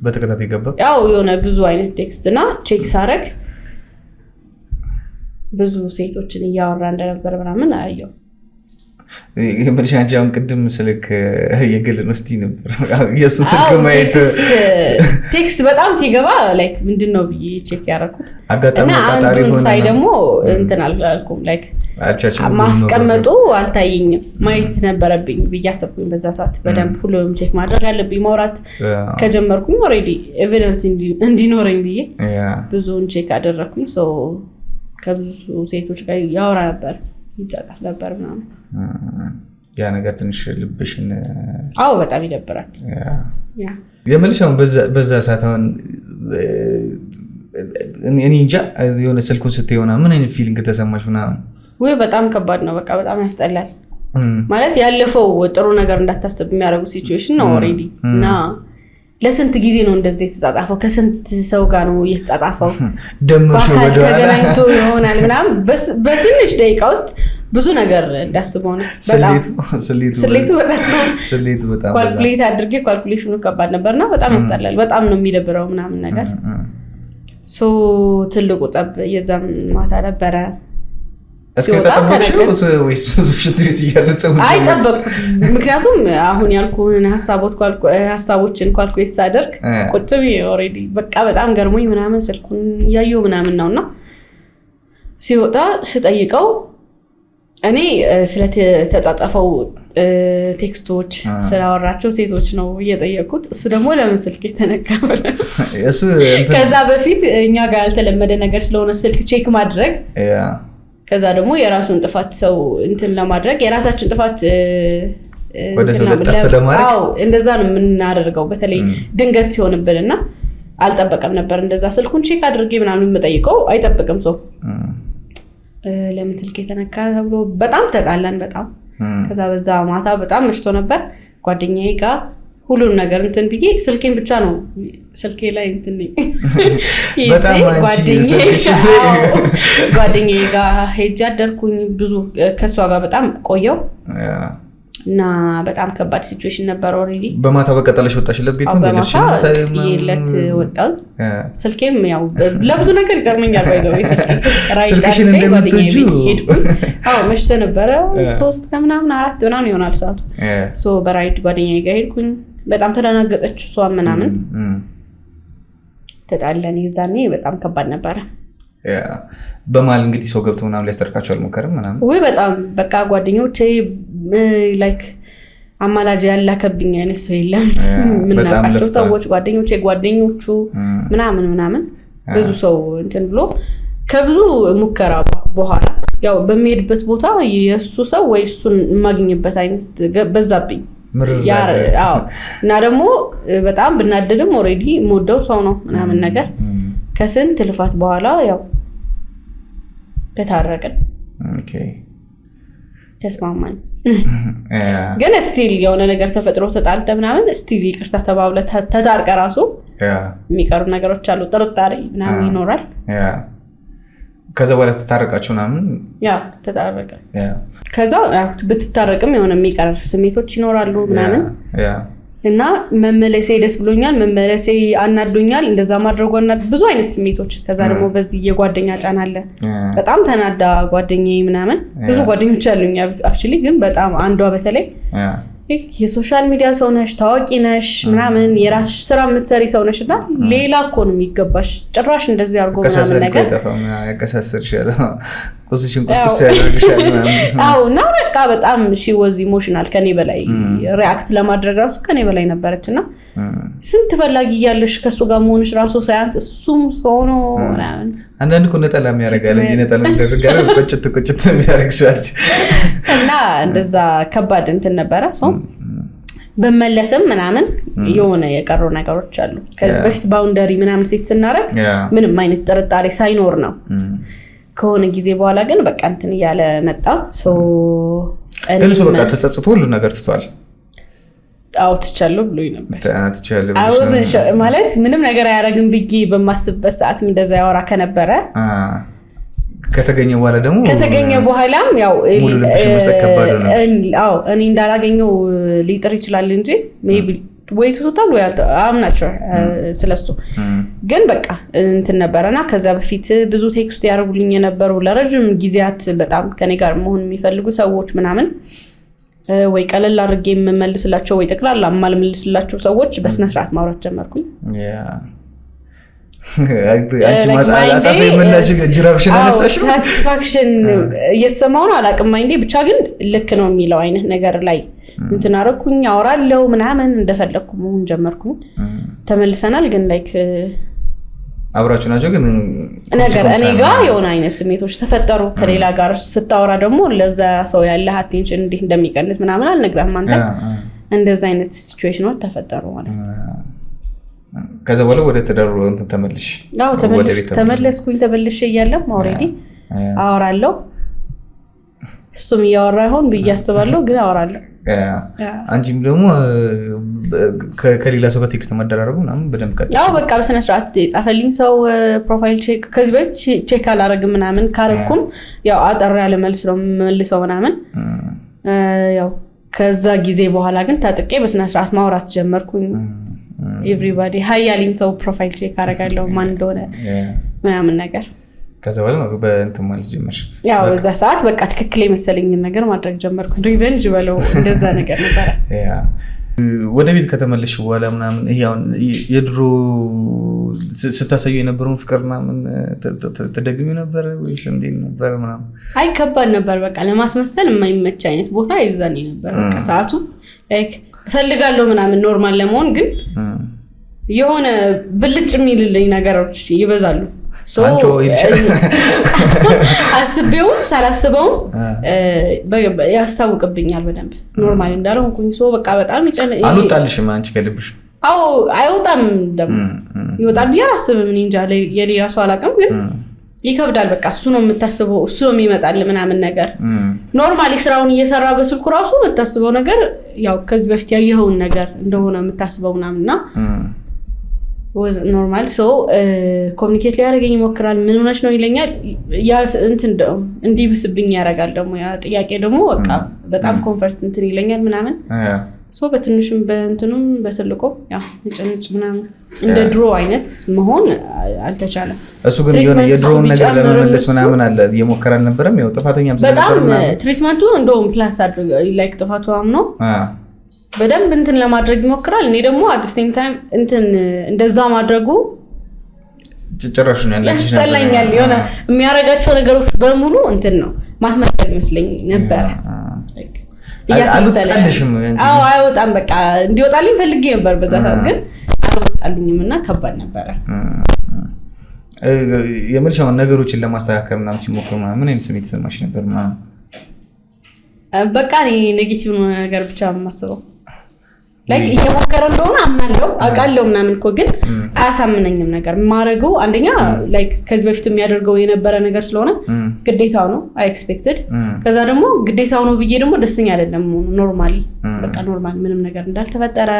በተከታታይ ገባ። ያው የሆነ ብዙ አይነት ቴክስት እና ቼክ ሳረግ ብዙ ሴቶችን እያወራ እንደነበር ምናምን አየሁ። የመልሻንጃውን ቅድም ስልክ የግል ነው እስቲ ነበር የሱ ስልክ ማየት ቴክስት በጣም ሲገባ ላይክ ምንድነው ብዬ ቼክ ያደረኩት አጋጣሚ ታታሪ ሆነ ሳይ ደግሞ እንትን አልኩም ላይክ ማስቀመጡ አልታየኝም። ማየት ነበረብኝ ብዬ አሰብኩኝ በዛ ሰዓት። በደንብ ሁሉም ቼክ ማድረግ አለብኝ። ማውራት ከጀመርኩኝ ኦሬዲ ኤቪደንስ እንዲኖረኝ ብዬ ብዙውን ቼክ አደረኩኝ። ሶ ከብዙ ሴቶች ጋር ያወራ ነበር፣ ይጻጻፍ ነበር ምናምን። ያ ነገር ትንሽ ልብሽን በጣም ይደብራል። የመልሻውን በዛ ሰዓት አሁን እኔ እንጃ የሆነ ስልኩን ስትይውና ምን አይነት ፊሊንግ ተሰማሽ ምናምን? ወይ በጣም ከባድ ነው። በቃ በጣም ያስጠላል። ማለት ያለፈው ጥሩ ነገር እንዳታስብ የሚያደርጉ ሲቹዌሽን ነው ኦሬዲ እና ለስንት ጊዜ ነው እንደዚህ የተጻጻፈው? ከስንት ሰው ጋር ነው የተጻጻፈው? ደምሽ ወደ ተገናኝቶ ይሆናል ምናምን በትንሽ ደቂቃ ውስጥ ብዙ ነገር እንዳስበው ነው። ስሌቱ በጣም ካልኩሌት አድርጌ ካልኩሌሽኑ ከባድ ነበርና በጣም ያስጠላል። በጣም ነው የሚደብረው ምናምን ነገር። ሶ ትልቁ ጸብ የዛም ማታ ነበረ። እስከተጠበቅሽ ወይስ ሽንት ቤት እያለጸው? አይ ጠበቅኩ። ምክንያቱም አሁን ያልኩህን ሀሳቦችን ካልኩሌት ሳደርግ ቁጭ ብዬ ኦሬዲ በቃ በጣም ገርሞኝ ምናምን ስልኩን እያየሁ ምናምን ነውና ሲወጣ ስጠይቀው እኔ ስለተጻጻፈው ቴክስቶች ስላወራቸው ሴቶች ነው እየጠየቁት። እሱ ደግሞ ለምን ስልክ የተነካበለ ከዛ በፊት እኛ ጋር ያልተለመደ ነገር ስለሆነ ስልክ ቼክ ማድረግ ከዛ ደግሞ የራሱን ጥፋት ሰው እንትን ለማድረግ የራሳችን ጥፋት ወደ ሰው ለጠፍ ለማድረግ እንደዛ ነው የምናደርገው። በተለይ ድንገት ሲሆንብንና አልጠበቀም ነበር እንደዛ ስልኩን ቼክ አድርጌ ምናምን የምጠይቀው አይጠብቅም ሰው። ለምን ስልክ የተነካ ተብሎ በጣም ተቃላን በጣም። ከዛ በዛ ማታ በጣም መሽቶ ነበር። ጓደኛዬ ጋር ሁሉን ነገር እንትን ብዬ ስልኬን ብቻ ነው ስልኬ ላይ እንትን በጣም ጓደኛዬ ጋር ሄጄ አደርኩኝ። ብዙ ከሷ ጋር በጣም ቆየው እና በጣም ከባድ ሲቹዌሽን ነበር። ኦሬዲ በማታ በቀጠለሽ ወጣሽ ለቤቱ እንደልሽን ሳይለት ወጣው። ስልኬም ያው ለብዙ ነገር ይጠቅመኛል ባይዘው ስልክሽን እንደምትጁ መሽቶ ነበረ 3 ከምናምን 4 ምናምን ይሆናል ሰዓቱ። ሶ በራይድ ጓደኛዬ ጋር ሄድኩኝ። በጣም ተደናገጠች እሷ ምናምን ተጣላን። ይዛኔ በጣም ከባድ ነበረ። በማል እንግዲህ ሰው ገብቶ ምናምን ሊያስተርካቸው አልሞከረም ምናምን? ወይ በጣም በቃ ጓደኞቼ ላይክ አማላጅ ያላከብኝ አይነት ሰው የለም። ምናቃቸው ሰዎች ጓደኞቹ ምናምን ብዙ ሰው እንትን ብሎ ከብዙ ሙከራ በኋላ ያው በሚሄድበት ቦታ የሱ ሰው ወይ እሱን ማግኘበት አይነት በዛብኝ እና ደግሞ በጣም ብናደድም ኦሬዲ ሞደው ሰው ነው ምናምን ነገር ከስንት ልፋት በኋላ ያው ተታረቅን። ተስማማን። ግን ስቲል የሆነ ነገር ተፈጥሮ ተጣልተ ምናምን ስቲል ይቅርታ ተባብለ ተታርቀ ራሱ የሚቀሩ ነገሮች አሉ። ጥርጣሬ ምናምን ይኖራል። ከዛ በኋላ ተታረቃችሁ ምናምን? ተታረቀ። ከዛ ብትታረቅም የሆነ የሚቀር ስሜቶች ይኖራሉ ምናምን እና መመለሴ ደስ ብሎኛል፣ መመለሴ አናዶኛል፣ እንደዛ ማድረጉ ብዙ አይነት ስሜቶች። ከዛ ደግሞ በዚህ የጓደኛ ጫና አለ። በጣም ተናዳ ጓደኛዬ ምናምን ብዙ ጓደኞች አሉኝ አክቹሊ፣ ግን በጣም አንዷ በተለይ የሶሻል ሚዲያ ሰው ነሽ፣ ታዋቂ ነሽ ምናምን የራስሽ ስራ የምትሰሪ ሰው ነሽ እና ሌላ እኮ ነው የሚገባሽ ጭራሽ እንደዚህ አድርጎ ምናምን ነገር ያከሳሰርሻል፣ ቁስሽን ቁስቁስ ያደርግሻል ምናምን። እና በቃ በጣም ሺ ወዝ ኢሞሽናል ከኔ በላይ ሪአክት ለማድረግ ራሱ ከኔ በላይ ነበረች እና ስንት ፈላጊ እያለሽ ከሱ ጋር መሆንሽ ራሱ ሳያንስ እሱም ሆኖ ምናምን አንዳንድ እኮ ነጠላ የሚያደርጋል እንጂ ነጠላ እንደርጋለ ቁጭት የሚያደርግሻል እና እንደዛ ከባድ እንትን ነበረ። በመለስም ምናምን የሆነ የቀሩ ነገሮች አሉ። ከዚህ በፊት ባውንደሪ ምናምን ሴት ስናረግ ምንም አይነት ጥርጣሬ ሳይኖር ነው። ከሆነ ጊዜ በኋላ ግን በቃ እንትን እያለ መጣ። እሱ በቃ ተጸጽቶ ሁሉ ነገር ትቷል። ትቻለሁ ብሎኝ ነበር። ማለት ምንም ነገር አያረግም ብዬ በማስብበት ሰዓትም እንደዛ ያወራ ከነበረ ከተገኘ በኋላም ያው እኔ እንዳላገኘው ሊጥር ይችላል እንጂ ሜቢ ወይቱ ቶታል ወይ አምናቸው ስለሱ ግን በቃ እንትን ነበርና ከዛ በፊት ብዙ ቴክስት ያደርጉልኝ የነበሩ ለረጅም ጊዜያት በጣም ከኔ ጋር መሆን የሚፈልጉ ሰዎች ምናምን ወይ ቀለል አድርጌ የምመልስላቸው ወይ ጠቅላላ ማልመልስላቸው ሰዎች በስነ ስርዓት ማውራት ጀመርኩኝ። አንቺ ማሳፈ የመላሽ ጅራፍሽን አነሳሽ ሳቲስፋክሽን እየተሰማው ነው አላቅም እንዴ ብቻ ግን ልክ ነው የሚለው አይነት ነገር ላይ እንትን አረኩኝ። አወራለሁ ምናምን እንደፈለኩ መሆን ጀመርኩኝ። ተመልሰናል ግን ላይክ አብራችሁ ናቸው ግን ነገር እኔ ጋር የሆነ አይነት ስሜቶች ተፈጠሩ። ከሌላ ጋር ስታወራ ደግሞ ለዛ ሰው ያለ አቴንሽን እንዴት እንደሚቀንስ ምናምን አልነግርህም አንተ። እንደዛ አይነት ሲቹዌሽኖች ተፈጠሩ ማለት ነው። ከዛ በኋላ ወደ ተደሩ እንትን ተመልሽ? ተመለስኩኝ። ተመልሼ እያለም ኦሬዲ አወራለሁ። እሱም እያወራ ይሆን ብዬ አስባለሁ ግን አወራለሁ። አንቺም ደግሞ ከሌላ ሰው ጋር ቴክስት መደራረጉ ምናምን በደንብ ቀጥታ በቃ በስነ ስርዓት የጻፈልኝ ሰው ፕሮፋይል ቼክ ከዚህ በፊት ቼክ አላረግም ምናምን ካረኩም ያው አጠር ያለ መልስ ነው መልሰው ምናምን ያው ከዛ ጊዜ በኋላ ግን ታጥቄ በስነ ስርዓት ማውራት ጀመርኩኝ። ኤቭሪባዲ ሃያሊን ሰው ፕሮፋይል ቼክ አረጋለሁ ማን እንደሆነ ምናምን ነገር። ከዛ በኋላ በእንትን ማለት ጀመርሽ? ያው በዛ ሰዓት በቃ ትክክል የመሰለኝን ነገር ማድረግ ጀመርኩ። ሪቨንጅ በለው እንደዛ ነገር ነበር። ወደ ቤት ከተመለስሽ በኋላ ምናምን ይሄው የድሮ ስታሳዩ የነበረውን ፍቅር ምናምን ተደግሚው ነበር ወይስ እንዴት ነበር ምናምን? አይ ከባድ ነበር። በቃ ለማስመሰል የማይመች አይነት ቦታ ይዛኔ ነበር። በቃ ሰዓቱ ላይክ ፈልጋለሁ ምናምን ኖርማል ለመሆን ግን የሆነ ብልጭ የሚልልኝ ነገሮች ይበዛሉ። አስቤውም ሳላስበውም ያስታውቅብኛል በደንብ ኖርማል እንዳልሆንኩኝ። በቃ በጣም አልወጣልሽም አንቺ ከልብሽ? አይወጣም ደግሞ ይወጣል ብዬ አላስብም። እኔ እንጃ የሌላ ሰው አላውቅም ግን ይከብዳል። በቃ እሱ ነው የምታስበው እሱ ነው የሚመጣል ምናምን ነገር ኖርማሊ ስራውን እየሰራ በስልኩ ራሱ የምታስበው ነገር ያው ከዚህ በፊት ያየኸውን ነገር እንደሆነ የምታስበው ምናምንና ኖርማል ሰው ኮሚኒኬት ሊያደርገኝ ይሞክራል። ምን ሆነሽ ነው ይለኛል። ያ እንትን እንዲብስብኝ ያደርጋል ደግሞ ያ ጥያቄ ደግሞ በቃ በጣም ኮምፎርት እንትን ይለኛል ምናምን ሰው በትንሹም በእንትኑም በትልቁም ያው እንጭንጭ ምናምን እንደ ድሮ አይነት መሆን አልተቻለም። እሱ ግን የሆነ የድሮውን ነገር ለመመለስ ምናምን አለ የሞከረ አልነበረም። ያው ጥፋተኛም ስለነበር በጣም ትሪትመንቱ እንደውም ፕላስ አድርጎ ላይክ ጥፋቱ አምኖ በደንብ እንትን ለማድረግ ይሞክራል። እኔ ደግሞ አት ሴም ታይም እንትን እንደዛ ማድረጉ ጭራሽ ነው ያስጠላኛል። የሆነ የሚያረጋቸው ነገሮች በሙሉ እንትን ነው ማስመሰል ይመስለኝ ነበር። አልወጣልሽም? አይወጣም። በቃ እንዲወጣልኝ ፈልጌ ነበር በዛ ግን አልወጣልኝም እና ከባድ ነበረ። የምልሻውን ነገሮችን ለማስተካከል ምናምን ሲሞክር ምን አይነት ስሜት ይሰማሽ ነበር? በቃ እኔ ኔጌቲቭ ነገር ብቻ የማስበው ላይክ እየሞከረ እንደሆነ አምናለሁ አውቃለሁ ምናምን እኮ ግን አያሳምነኝም ነገር ማረገው አንደኛ ላይክ ከዚህ በፊት የሚያደርገው የነበረ ነገር ስለሆነ ግዴታው ነው አይ ኤክስፔክትድ ከዛ ደግሞ ግዴታው ነው ብዬ ደግሞ ደስተኛ አይደለም ኖርማሊ በቃ ኖርማሊ ምንም ነገር እንዳልተፈጠረ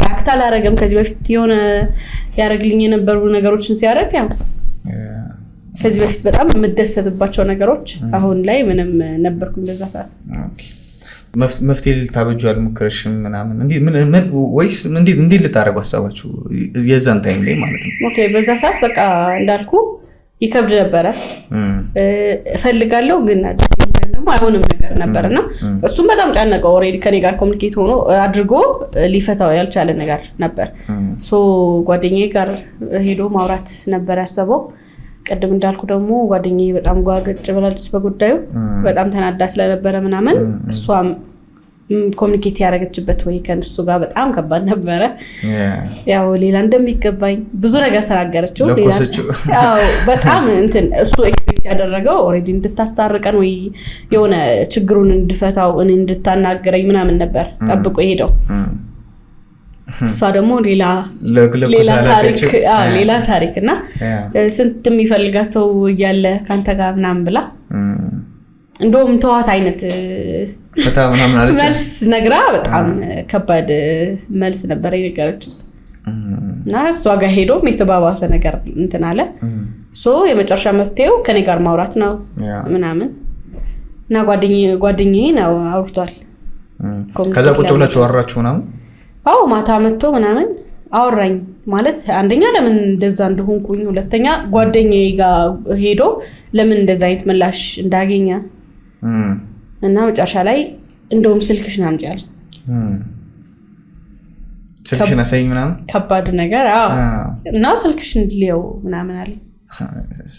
አክት አላረገም ከዚህ በፊት የሆነ ያረግልኝ የነበሩ ነገሮችን ሲያረግ ያው ከዚህ በፊት በጣም የምደሰትባቸው ነገሮች አሁን ላይ ምንም ነበርኩኝ በዛ ሰዓት መፍትሄ ልታበጁ አልሞከረሽም ምናምን ወይስ እንዴት ልታረጉ አሰባችሁ የዛን ታይም ላይ ማለት ነው ኦኬ በዛ ሰዓት በቃ እንዳልኩ ይከብድ ነበረ እፈልጋለሁ ግን ደግሞ አይሆንም ነገር ነበርና እሱም በጣም ጫነቀው ኦሬዲ ከኔ ጋር ኮሙኒኬት ሆኖ አድርጎ ሊፈታው ያልቻለ ነገር ነበር ሶ ጓደኛዬ ጋር ሄዶ ማውራት ነበር ያሰበው ቀደም እንዳልኩ ደግሞ ጓደኛዬ በጣም ጓገጭ ብላለች በጉዳዩ በጣም ተናዳ ስለነበረ ምናምን እሷም ኮሙኒኬት ያደረገችበት ወይ ከነሱ ጋር በጣም ከባድ ነበረ ያው ሌላ እንደሚገባኝ ብዙ ነገር ተናገረችው ያው በጣም እንትን እሱ ኤክስፔክት ያደረገው ኦሬዲ እንድታስታርቀን ወይ የሆነ ችግሩን እንድፈታው እንድታናገረኝ ምናምን ነበር ጠብቆ ሄደው እሷ ደግሞ ሌላ ታሪክ እና ስንት የሚፈልጋት ሰው እያለ ካንተ ጋር ምናምን ብላ እንደውም ተዋት አይነት መልስ ነግራ በጣም ከባድ መልስ ነበር የነገረችው እና እሷ ጋር ሄዶም የተባባሰ ነገር እንትን አለ ሶ የመጨረሻ መፍትሄው ከኔ ጋር ማውራት ነው ምናምን እና ጓደኛዬ ነው አውርቷል ከዛ ቁጭ ብላችሁ አወራችሁ ምናምን አው ማታ መጥቶ ምናምን አወራኝ ማለት አንደኛ ለምን እንደዛ እንደሆንኩኝ ሁለተኛ ጓደኛዬ ጋር ሄዶ ለምን እንደዛ አይነት ምላሽ እንዳገኘ እና መጨረሻ ላይ እንደውም ስልክሽን አምጪያል ስልክሽን አሳይኝ ምናምን ከባድ ነገር እና ስልክሽን ሊየው ምናምን አለ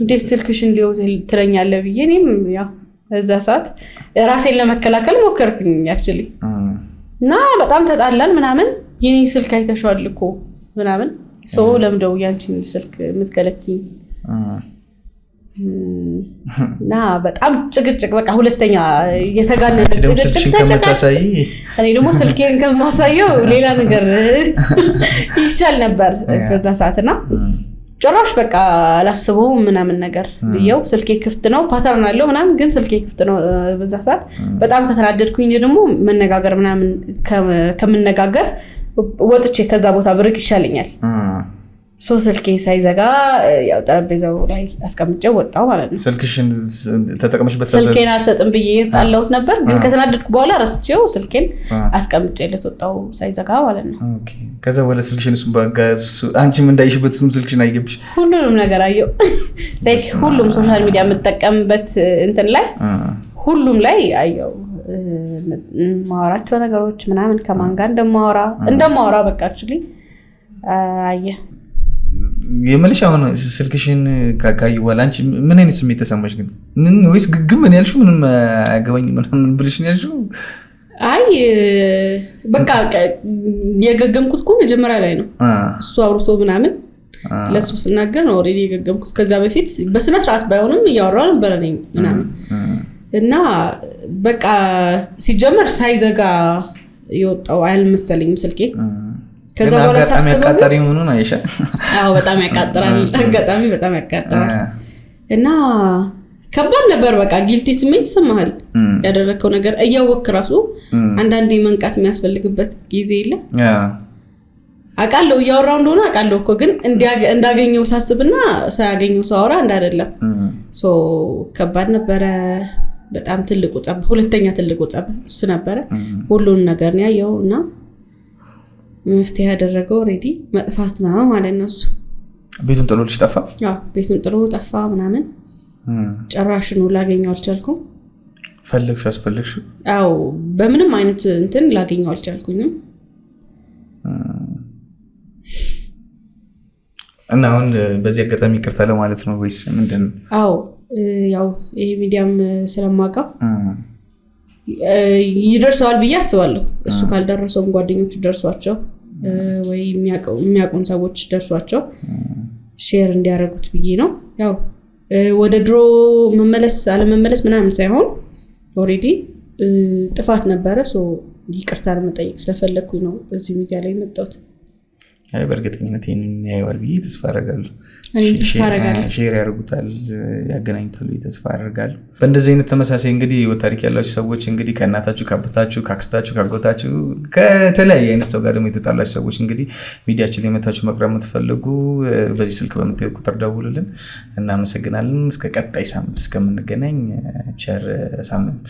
እንዴት ስልክሽን ሊየው ትለኛለህ ብዬ እኔም ያው እዛ ሰዓት ራሴን ለመከላከል ሞከርኩኝ አክቹሊ እና በጣም ተጣላን ምናምን የኔ ስልክ አይተሽዋል እኮ ምናምን ሶ ለምደው ያንቺን ስልክ ምትከለኪኝ እና በጣም ጭቅጭቅ በቃ ሁለተኛ የተጋነነ ጭቅጭቅ ተጨቃጨቅ እኔ ደግሞ ስልኬን ከማሳየው ሌላ ነገር ይሻል ነበር በዛ ሰዓትና ጭራሽ በቃ አላስበው ምናምን ነገር ብየው ስልኬ ክፍት ነው ፓተርን አለው ምናምን ግን ስልኬ ክፍት ነው በዛ ሰዓት በጣም ከተናደድኩኝ ደግሞ መነጋገር ምናምን ከመነጋገር ወጥቼ ከዛ ቦታ ብርቅ ይሻለኛል ሶ ስልኬ ሳይዘጋ ያው ጠረጴዛው ላይ አስቀምጬው ወጣው ማለት ነው ስልክሽን ተጠቅመሽበት ስልኬን አልሰጥም ብዬ ጣላውት ነበር ግን ከተናደድኩ በኋላ ረስቼው ስልኬን አስቀምጬለት ወጣው ሳይዘጋ ማለት ነው ኦኬ ከዛ ወለ ስልክሽን እሱ ባጋዝ አንቺም እንዳይሽበት እሱም ስልክሽን አየብሽ ሁሉንም ነገር አየው ላይክ ሁሉም ሶሻል ሚዲያ የምጠቀምበት እንትን ላይ ሁሉም ላይ አየው ማወራቸው ነገሮች ምናምን ከማን ጋር እንደማወራ በቃ actually አየ የመልሽ አሁን ስልክሽን ካካዩ በኋላ አንቺ ምን አይነት ስሜት ተሰማሽ ግን ወይስ ግግም ምን ያልሽው ምንም አያገባኝ ምንም ብልሽ ነው ያልሽው አይ በቃ የገገምኩት እኮ መጀመሪያ ላይ ነው እሱ አውርቶ ምናምን ለሱ ስናገር ነው ኦሬዲ የገገምኩት ከዛ በፊት በስነ ስርዓት ባይሆንም ያወራው ነበር ነኝ ምናምን እና በቃ ሲጀመር ሳይዘጋ ይወጣው አልመሰለኝም ስልኬ ከዛ በኋላ ሳስበው ያቃጠሪ ሆኖ ነው አይሻ አዎ በጣም ያቃጥራል አጋጣሚ በጣም ያቃጥራል እና ከባድ ነበር በቃ ጊልቲ ስሜት ይሰማሃል ያደረከው ነገር እያወክ ራሱ አንዳንዴ መንቃት የሚያስፈልግበት ጊዜ ይለ አቃለው ያወራው እንደሆነ አቃለው እኮ ግን እንዳገኘው ሳስብና ሳያገኘው ሳወራ እንዳይደለም ሶ ከባድ ነበር በጣም ትልቁ ጸብ ሁለተኛ ትልቁ ጸብ እሱ ነበር ሁሉን ነገር ነው ያየውና መፍትሄ ያደረገው ኦሬዲ መጥፋት ነው ማለት ነው እሱ ቤቱን ጥሎልሽ ጠፋ አዎ ቤቱን ጥሎ ጠፋ ምናምን ጭራሽ ነው ላገኘው አልቻልኩም አስፈልግሽ አዎ በምንም አይነት እንትን ላገኘው አልቻልኩኝም እና አሁን በዚህ አጋጣሚ ይቅርታ ለማለት ነው ወይስ ምንድነው አዎ ያው ይሄ ሚዲያም ስለማውቀው ይደርሰዋል ብዬ አስባለሁ እሱ ካልደረሰውም ጓደኞቹ ደርሷቸው ወይ የሚያውቁን ሰዎች ደርሷቸው ሼር እንዲያደርጉት ብዬ ነው ያው ወደ ድሮ መመለስ አለመመለስ ምናምን ሳይሆን ኦሬዲ ጥፋት ነበረ ሶ ይቅርታ ለመጠየቅ ስለፈለኩኝ ነው እዚህ ሚዲያ ላይ መጣሁት። አይ በእርግጠኝነት ይሄንን ያዩዋል ብዬ ተስፋ አደርጋለሁ። ሼር ያደርጉታል፣ ያገናኙታል ብዬ ተስፋ አደርጋለሁ። በእንደዚህ አይነት ተመሳሳይ እንግዲህ ታሪክ ያላችሁ ሰዎች እንግዲህ ከእናታችሁ ከአባታችሁ ከአክስታችሁ ከአጎታችሁ ከተለያየ አይነት ሰው ጋር ደግሞ የተጣላችሁ ሰዎች እንግዲህ ሚዲያችን ላይ መታችሁ መቅረብ የምትፈልጉ በዚህ ስልክ በምትሄድ ቁጥር ደውሉልን። እናመሰግናለን። እስከ ቀጣይ ሳምንት እስከምንገናኝ ቸር ሳምንት